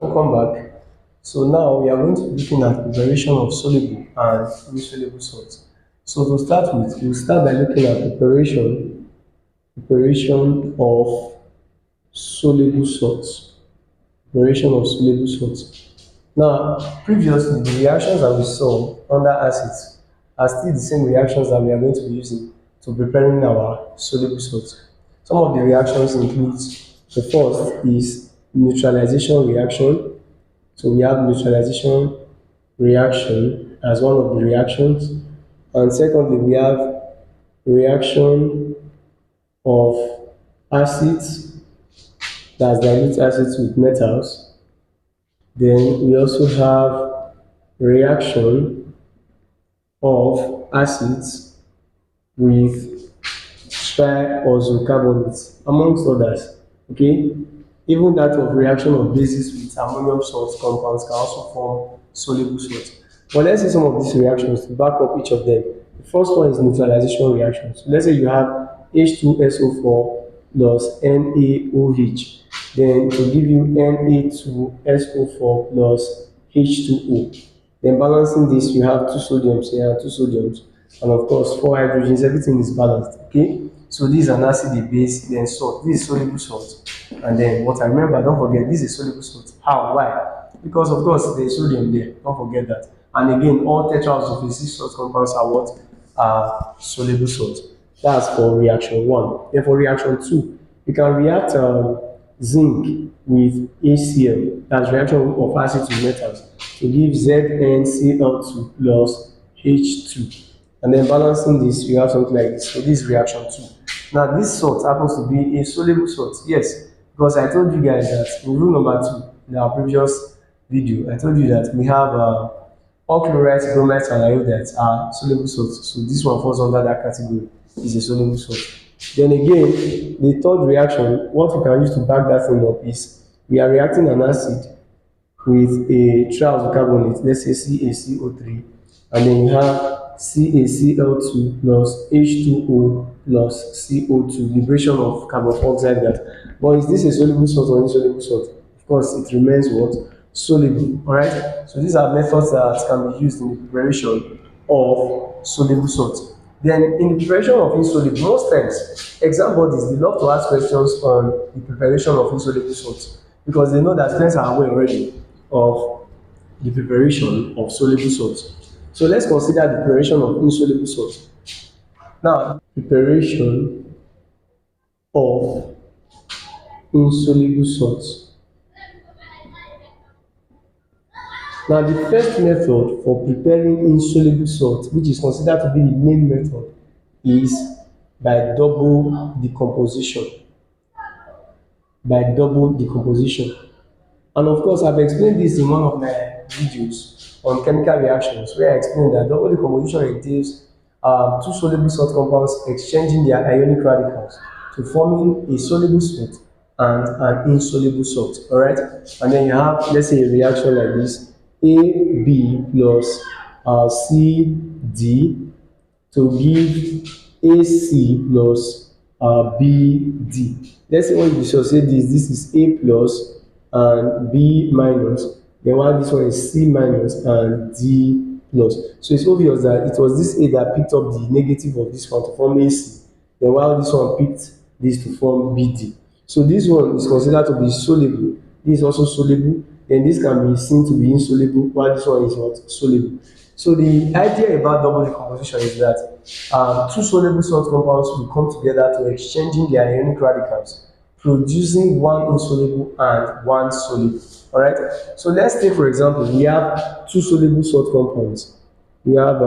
Welcome back. So now we are going to be looking at preparation of soluble and insoluble salts. So to start with, we'll start by looking at preparation of soluble salts. Preparation of soluble salts. Now, previously the reactions that we saw under acids are still the same reactions that we are going to be using to preparing our soluble salts. Some of the reactions include the first is neutralization reaction. So we have neutralization reaction as one of the reactions. And secondly, we have reaction of acids, that's dilute acids with metals. Then we also have reaction of acids with triazocarbonates, amongst others. Okay, even that of reaction of bases with ammonium salt compounds can also form soluble salts. But let's see some of these reactions to back up each of them. The first one is neutralization reaction. So let's say you have H2SO4 plus NaOH, then to give you Na2SO4 plus H2O. Then balancing this, you have two sodiums here and two sodiums, and of course four hydrogens. Everything is balanced. Okay, so this is an acid, a base, then salt. This is soluble salt, and then water. Remember, don't forget this is soluble salt. How? Why? Because of course there is sodium there. Don't forget that. And again, all tetraoxophilic salt compounds are what? Are soluble salt. That's for reaction one. Then for reaction two, you can react zinc with ACl, that's reaction of acids with metals, to give ZnCl2 plus H2. And then balancing this, you have something like this. So this is reaction 2. Now this salt happens to be a soluble salt. Yes, because I told you guys that in rule number 2 in our previous video, I told you that we have all chlorides, bromides, and iodides are soluble salts. So this one falls under that category. It's a soluble salt. Then again, the third reaction, what we can use to back that thing up is we are reacting an acid with a triazocarbonate, let's say CaCO3, and then you have CaCl2 plus H2O plus CO2, liberation of carbon dioxide gas. But is this a soluble salt or insoluble salt? Of course, it remains what? Soluble. Alright? So these are methods that can be used in the preparation of soluble salt. Then in the preparation of insoluble, most times exam bodies they love to ask questions on the preparation of insoluble salts because they know that students are aware already of the preparation of soluble salts. So let's consider the preparation of insoluble salts. Now, preparation of insoluble salts. Now, the first method for preparing insoluble salt, which is considered to be the main method, is by double decomposition. By double decomposition. And of course, I've explained this in one of my videos on chemical reactions, where I explained that double decomposition entails two soluble salt compounds exchanging their ionic radicals to forming a soluble salt and an insoluble salt. All right, and then you have, let's say, a reaction like this: AB plus CD to give AC plus BD. Let's say when you dissociate this is A plus and B minus. Then while this one is C minus and D plus. So it's obvious that it was this A that picked up the negative of this one to form AC. Then while this one picked this to form BD. So this one is considered to be soluble. This is also soluble. Then this can be seen to be insoluble, while this one is not soluble. So the idea about double decomposition is that two soluble salt compounds will come together to exchanging their ionic radicals, producing one insoluble and one soluble. All right. So let's take, for example, we have two soluble salt compounds. We have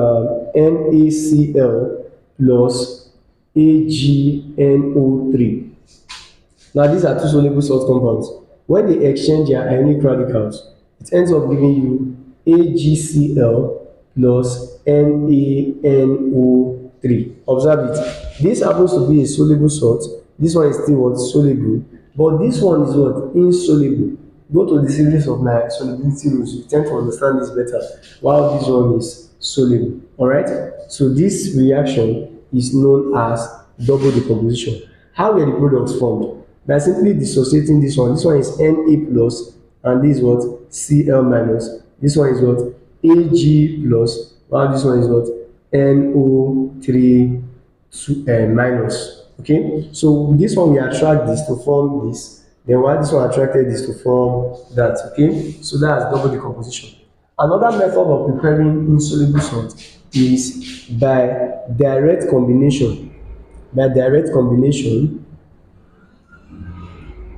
NaCl plus AgNO3. Now these are two soluble salt compounds. When they exchange their ionic radicals, it ends up giving you AgCl plus NaNO3. Observe it. This happens to be a soluble salt. This one is still what? Soluble. But this one is what? Insoluble. Go to the series of my solubility rules. You tend to understand this better. While this one is soluble. Alright? So this reaction is known as double decomposition. How were the products formed? By simply dissociating this one. This one is Na plus, and this is what? Cl minus. This one is what? Ag plus, while this one is what? NO3 minus. Okay, so this one we attract this to form this, then while this one attracted this to form that. Okay, so that's double decomposition. Another method of preparing insoluble salt is by direct combination, by direct combination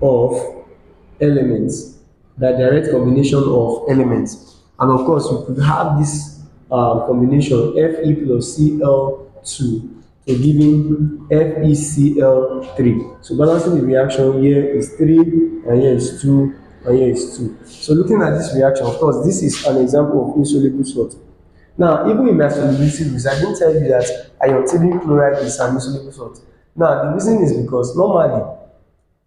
of elements, by direct combination of elements. And of course we could have this combination Fe plus Cl2 to giving FeCl3. So balancing the reaction, here is 3 and here is 2 and here is 2. So looking at this reaction, of course this is an example of insoluble salt. Now, even in my solubility rules, I didn't tell you that iron chloride is an insoluble salt. Now, the reason is because normally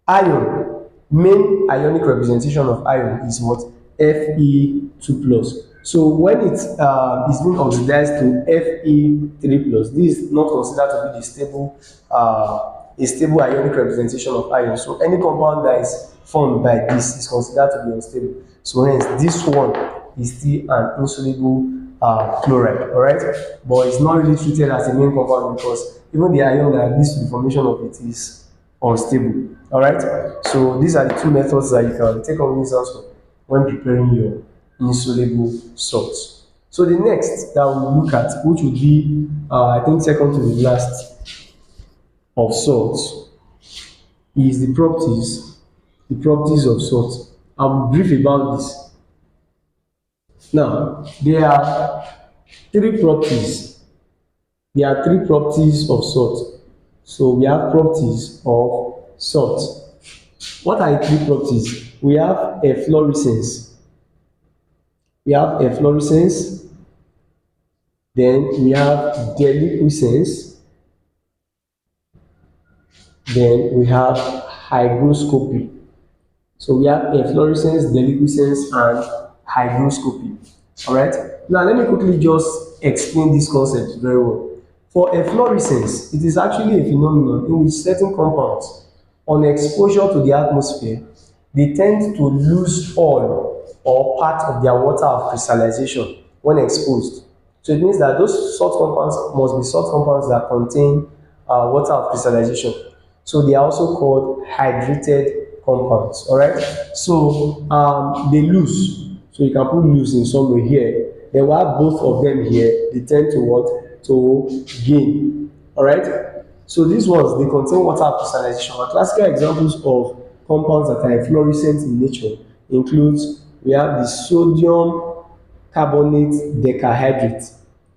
iron, main ionic representation of iron is what? Fe2 plus. So when it is being oxidized to Fe3 plus, this is not considered to be a stable ionic representation of iron. So any compound that is formed by this is considered to be unstable. So hence this one is still an insoluble chloride, all right, but it's not really treated as a main compound because even the ion that leads to the formation of it is unstable. All right, so these are the two methods that you can take cognizance of when preparing your insoluble salts. So the next that we'll look at, which would be I think second to the last of salts, is the properties of salt. I'll be brief about this. Now, there are three properties. There are three properties of salt. So we have properties of salt. What are the three properties? We have efflorescence. We have efflorescence. Then we have deliquescence. Then we have hygroscopy. So we have efflorescence, deliquescence, and hygroscopy. All right. Now let me quickly just explain this concept very well. For efflorescence, it is actually a phenomenon in which certain compounds, on exposure to the atmosphere, they tend to lose all or part of their water of crystallization when exposed. So it means that those salt compounds must be salt compounds that contain water of crystallization. So they are also called hydrated compounds. All right. So they lose. So you can put lose in somewhere here. Then we have both of them here. They tend to what? To gain. All right. So these ones, they contain water of crystallization. And classical examples of compounds that are efflorescent in nature includes, we have the sodium carbonate decahydrate,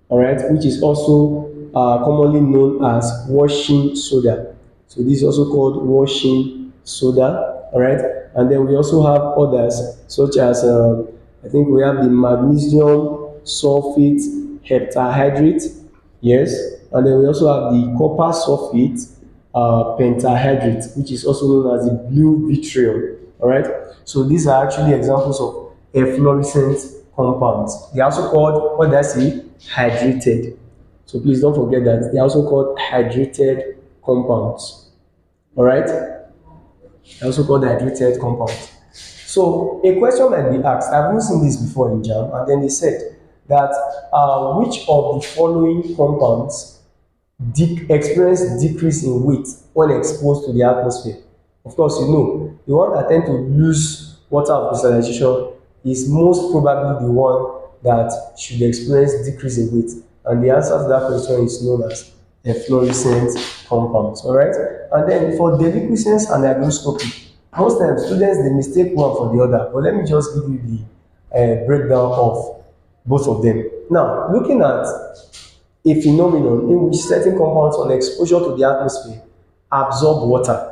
all right, which is also commonly known as washing soda. So this is also called washing soda, all right. And then we also have others such as I think we have the magnesium sulfate heptahydrate, yes, and then we also have the copper sulfate pentahydrate, which is also known as the blue vitriol. All right. So these are actually examples of efflorescent compounds. They are also called, what did I say? Hydrated. So please don't forget that they are also called hydrated compounds. All right. They are also called hydrated compounds. So a question might be asked. I've not seen this before in JAM, and then they said that which of the following compounds experience decrease in weight when exposed to the atmosphere? Of course, you know, the one that tend to lose water of crystallization is most probably the one that should experience decrease in weight. And the answer to that question is known as efflorescent compounds. All right. And then for deliquescence and hygroscopy, most times students, they mistake one for the other. But let me just give you the breakdown of both of them. Now, looking at a phenomenon in which certain compounds on exposure to the atmosphere absorb water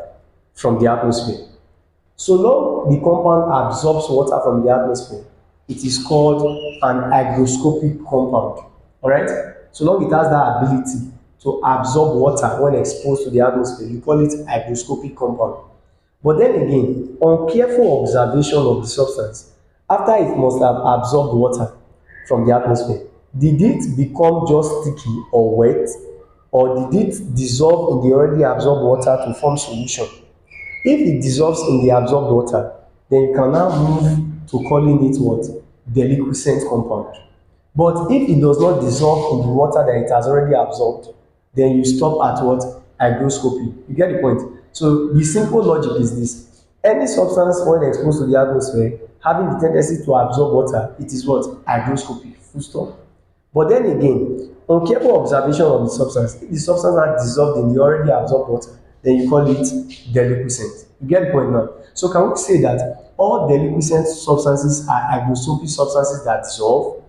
from the atmosphere. So long the compound absorbs water from the atmosphere, it is called an hygroscopic compound. All right. So long it has that ability to absorb water when exposed to the atmosphere, you call it hygroscopic compound. But then again, on careful observation of the substance, after it must have absorbed water from the atmosphere, did it become just sticky or wet, or did it dissolve in the already absorbed water to form solution? If it dissolves in the absorbed water, then you can now move to calling it what? Deliquescent compound. But if it does not dissolve in the water that it has already absorbed, then you stop at what? Hygroscopy. You get the point? So the simple logic is this: any substance when exposed to the atmosphere having the tendency to absorb water, it is what? Hygroscopy. Full stop. But then again, on careful observation of the substance, if the substance has dissolved in the already absorbed water, then you call it deliquescent. You get the point now? So can we say that all deliquescent substances are hygroscopic substances that dissolve?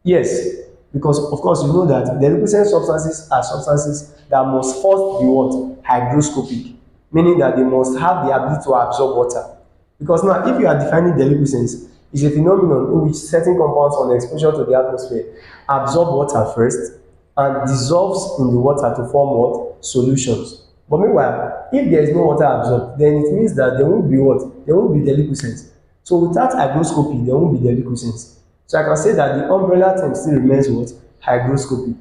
Yes, because of course you know that deliquescent substances are substances that must first be what? Hygroscopic, meaning that they must have the ability to absorb water. Because now if you are defining deliquescence, it's a phenomenon in which certain compounds on exposure to the atmosphere absorb water first and dissolves in the water to form what? Solutions. But meanwhile, if there is no water absorbed, then it means that there won't be what? There won't be deliquescence. So without hygroscopy, there won't be deliquescence. So I can say that the umbrella term still remains what? Hygroscopy.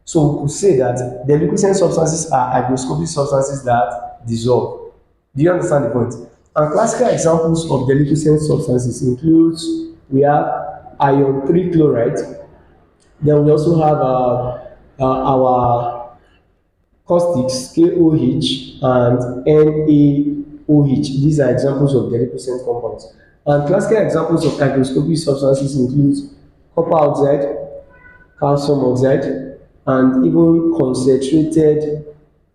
So we could say that deliquescent substances are hygroscopic substances that dissolve. Do you understand the point? And classical examples of deliquescent substances includes, we have iron 3 chloride, then we also have our caustics KOH and NaOH. These are examples of deliquescent compounds. And classical examples of hygroscopic substances include copper oxide, calcium oxide, and even concentrated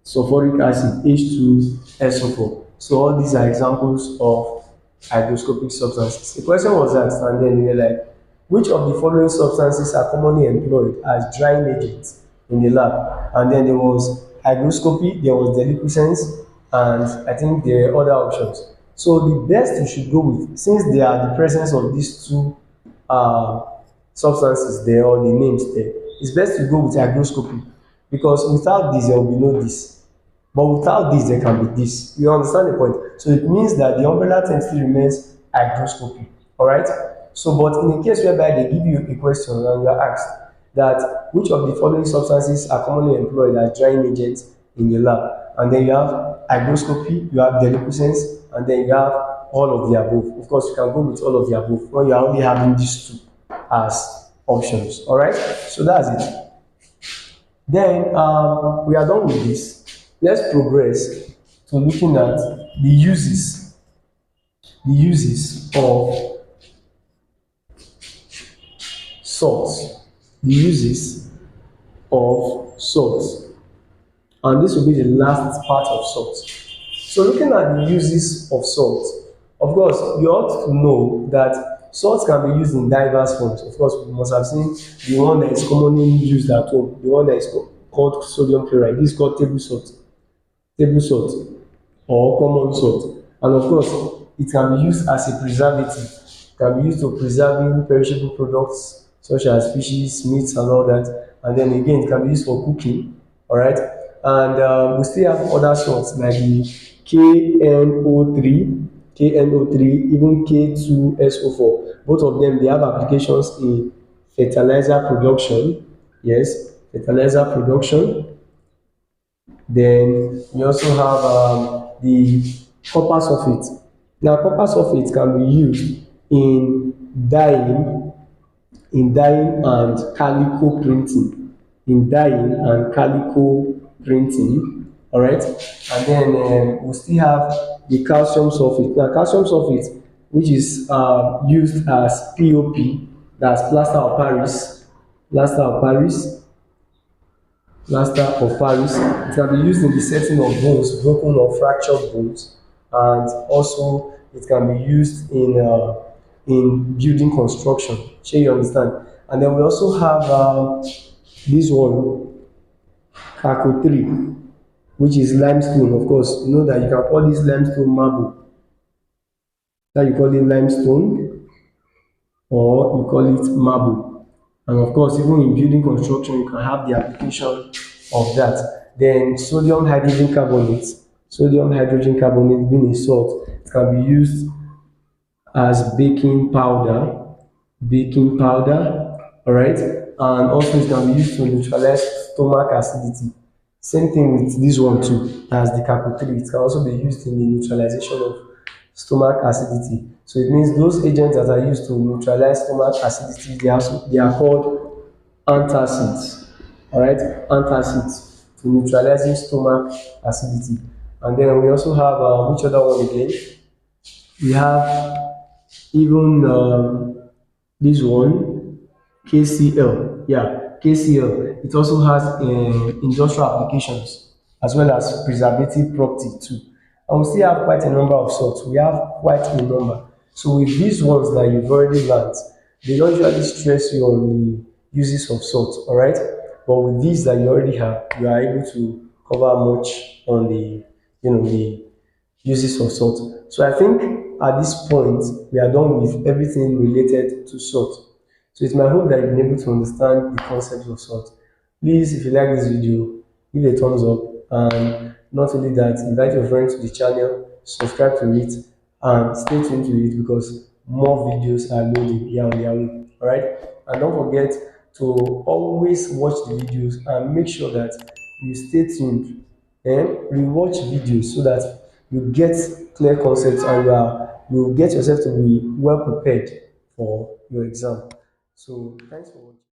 sulfuric acid H2SO4. So all these are examples of hygroscopic substances. The question was asked, and then they were like, which of the following substances are commonly employed as drying agents in the lab? And then there was hygroscopy, there was deliquescence, and I think there are other options. So the best you should go with, since they are the presence of these two substances there, or the names there, it's best to go with hygroscopy, because without this there will be no this, but without this there can be this. You understand the point? So it means that the umbrella term still remains hygroscopy. All right. So but in a case whereby they give you a question and you are asked that which of the following substances are commonly employed as drying agents in the lab, and then you have hygroscopy, you have deliquescence, and then you have all of the above. Of course you can go with all of the above when you are only having these two as options. All right, so that's it. Then we are done with this. Let's progress to looking at the uses of salts, the uses of salts, and this will be the last part of salts. So looking at the uses of salt, of course you ought to know that salt can be used in diverse forms. Of course we must have seen the one that is commonly used at home, the one that is called sodium chloride. This is called table salt or common salt, and of course it can be used as a preservative. It can be used to preserving perishable products such as fishes, meats, and all that. And then again, it can be used for cooking. All right, and we still have other salts like the KNO3, even K2SO4. Both of them, they have applications in fertilizer production. Yes, fertilizer production. Then we also have the copper sulfate. Now, copper sulfate can be used in dyeing, and calico printing. All right, and then we still have the calcium sulfate. Now, calcium sulfate, which is used as POP, that's plaster of Paris. It can be used in the setting of bones, broken or fractured bones, and also it can be used in building construction. Sure, you understand? And then we also have this one, Caco3, which is limestone. Of course, you know that you can call this limestone marble. That you call it limestone, or you call it marble. And of course, even in building construction, you can have the application of that. Then sodium hydrogen carbonate being a salt, it can be used as baking powder. All right, and also it can be used to neutralize stomach acidity. Same thing with this one too, as the Caco3. It can also be used in the neutralization of stomach acidity. So it means those agents that are used to neutralize stomach acidity, they are called antacids. All right, antacids to neutralizing stomach acidity. And then we also have which other one again? We have even this one, KCl. Yeah, KCl. It also has industrial applications as well as preservative property too. And we still have quite a number of salts. We have quite a number. So with these ones that you've already learned, they don't usually stress you on the uses of salt, all right? But with these that you already have, you are able to cover much on the, the uses of salt. So I think at this point we are done with everything related to salt. So it's my hope that you've been able to understand the concept of salt. Please, if you like this video, give a thumbs up, and not only that, invite your friends to the channel, subscribe to it, and stay tuned to it because more videos are loading here on their way. Alright? And don't forget to always watch the videos and make sure that you stay tuned and rewatch videos so that you get clear concepts and you get yourself to be well prepared for your exam. So thanks for watching.